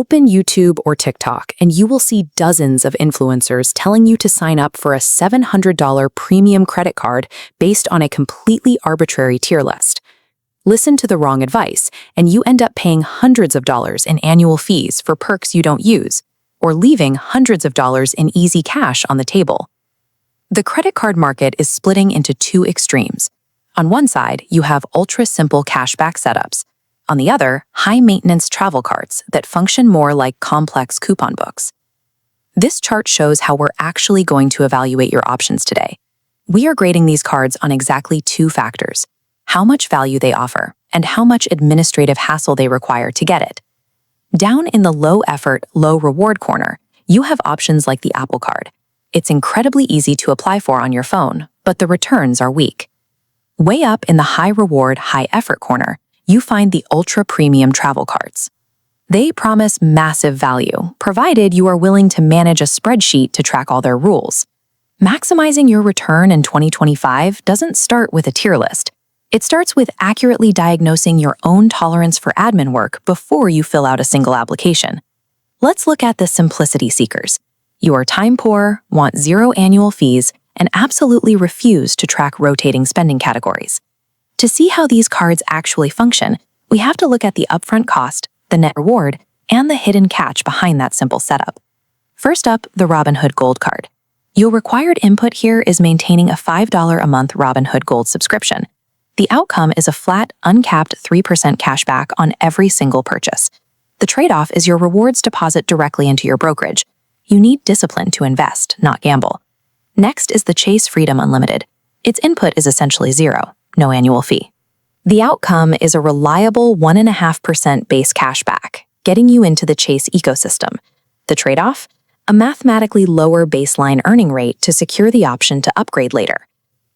Open YouTube or TikTok, and you will see dozens of influencers telling you to sign up for a $700 premium credit card based on a completely arbitrary tier list. Listen to the wrong advice, and you end up paying hundreds of dollars in annual fees for perks you don't use, or leaving hundreds of dollars in easy cash on the table. The credit card market is splitting into two extremes. On one side, you have ultra-simple cashback setups. On the other, high-maintenance travel cards that function more like complex coupon books. This chart shows how we're actually going to evaluate your options today. We are grading these cards on exactly two factors: how much value they offer and how much administrative hassle they require to get it. Down in the low-effort, low-reward corner, you have options like the Apple Card. It's incredibly easy to apply for on your phone, but the returns are weak. Way up in the high-reward, high-effort corner, you find the ultra-premium travel cards. They promise massive value, provided you are willing to manage a spreadsheet to track all their rules. Maximizing your return in 2025 doesn't start with a tier list. It starts with accurately diagnosing your own tolerance for admin work before you fill out a single application. Let's look at the simplicity seekers. You are time poor, want zero annual fees, and absolutely refuse to track rotating spending categories. To see how these cards actually function, we have to look at the upfront cost, the net reward, and the hidden catch behind that simple setup. First up, the Robinhood Gold Card. Your required input here is maintaining a $5 a month Robinhood Gold subscription. The outcome is a flat, uncapped 3% cashback on every single purchase. The trade-off is your rewards deposit directly into your brokerage. You need discipline to invest, not gamble. Next is the Chase Freedom Unlimited. Its input is essentially zero, no annual fee. The outcome is a reliable 1.5% base cashback, getting you into the Chase ecosystem. The trade-off? A mathematically lower baseline earning rate to secure the option to upgrade later.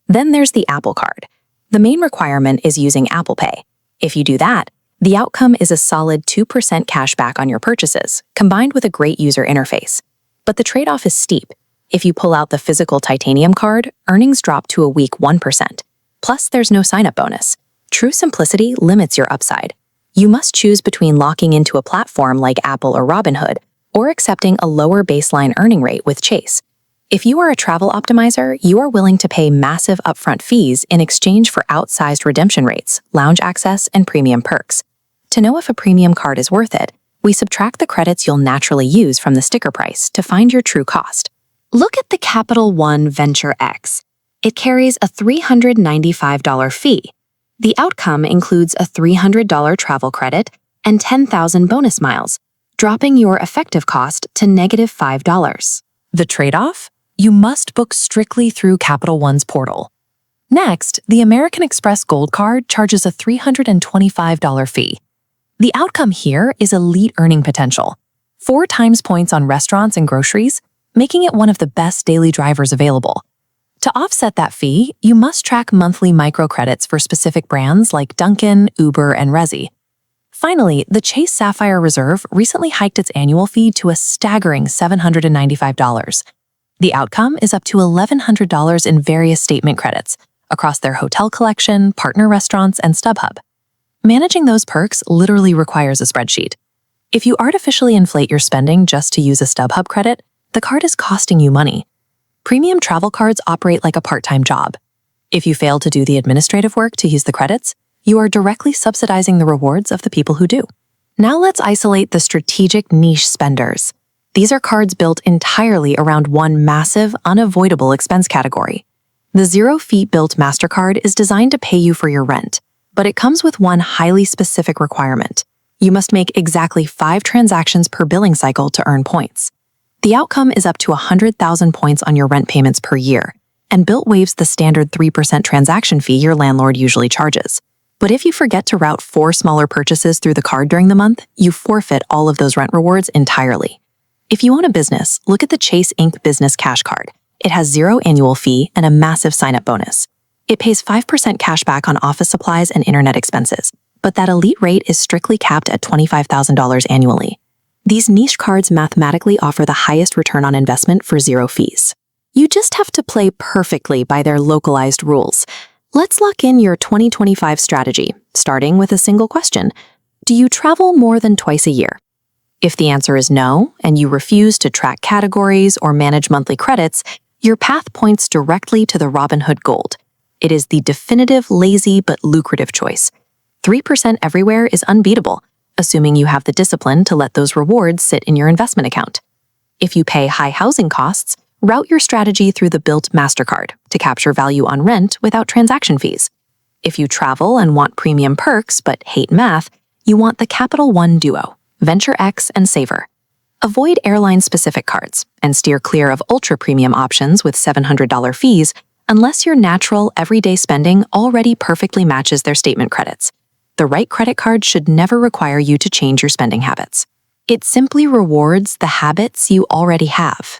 Then there's the Apple Card. The main requirement is using Apple Pay. If you do that, the outcome is a solid 2% cashback on your purchases, combined with a great user interface. But the trade-off is steep. If you pull out the physical titanium card, earnings drop to a weak 1%. Plus, there's no sign-up bonus. True simplicity limits your upside. You must choose between locking into a platform like Apple or Robinhood, or accepting a lower baseline earning rate with Chase. If you are a travel optimizer, you are willing to pay massive upfront fees in exchange for outsized redemption rates, lounge access, and premium perks. To know if a premium card is worth it, we subtract the credits you'll naturally use from the sticker price to find your true cost. Look at the Capital One Venture X. It carries a $395 fee. The outcome includes a $300 travel credit and 10,000 bonus miles, dropping your effective cost to -$5. The trade-off? You must book strictly through Capital One's portal. Next, the American Express Gold Card charges a $325 fee. The outcome here is elite earning potential. 4 times points on restaurants and groceries, making it one of the best daily drivers available. To offset that fee, you must track monthly microcredits for specific brands like Dunkin', Uber, and Resy. Finally, the Chase Sapphire Reserve recently hiked its annual fee to a staggering $795. The outcome is up to $1,100 in various statement credits across their hotel collection, partner restaurants, and StubHub. Managing those perks literally requires a spreadsheet. If you artificially inflate your spending just to use a StubHub credit, the card is costing you money. Premium travel cards operate like a part-time job. If you fail to do the administrative work to use the credits, you are directly subsidizing the rewards of the people who do. Now let's isolate the strategic niche spenders. These are cards built entirely around one massive, unavoidable expense category. The zero-fee Bilt Mastercard is designed to pay you for your rent, but it comes with one highly specific requirement. You must make exactly 5 transactions per billing cycle to earn points. The outcome is up to 100,000 points on your rent payments per year, and Bilt waives the standard 3% transaction fee your landlord usually charges. But if you forget to route 4 smaller purchases through the card during the month, you forfeit all of those rent rewards entirely. If you own a business, look at the Chase Inc. Business Cash Card. It has 0 annual fee and a massive sign-up bonus. It pays 5% cash back on office supplies and internet expenses, but that elite rate is strictly capped at $25,000 annually. These niche cards mathematically offer the highest return on investment for 0 fees. You just have to play perfectly by their localized rules. Let's lock in your 2025 strategy, starting with a single question. Do you travel more than twice a year? If the answer is no, and you refuse to track categories or manage monthly credits, your path points directly to the Robinhood Gold. It is the definitive lazy but lucrative choice. 3% everywhere is unbeatable, assuming you have the discipline to let those rewards sit in your investment account. If you pay high housing costs, route your strategy through the Bilt Mastercard to capture value on rent without transaction fees. If you travel and want premium perks but hate math, you want the Capital One duo, Venture X and Saver. Avoid airline-specific cards and steer clear of ultra-premium options with $700 fees unless your natural, everyday spending already perfectly matches their statement credits. The right credit card should never require you to change your spending habits. It simply rewards the habits you already have.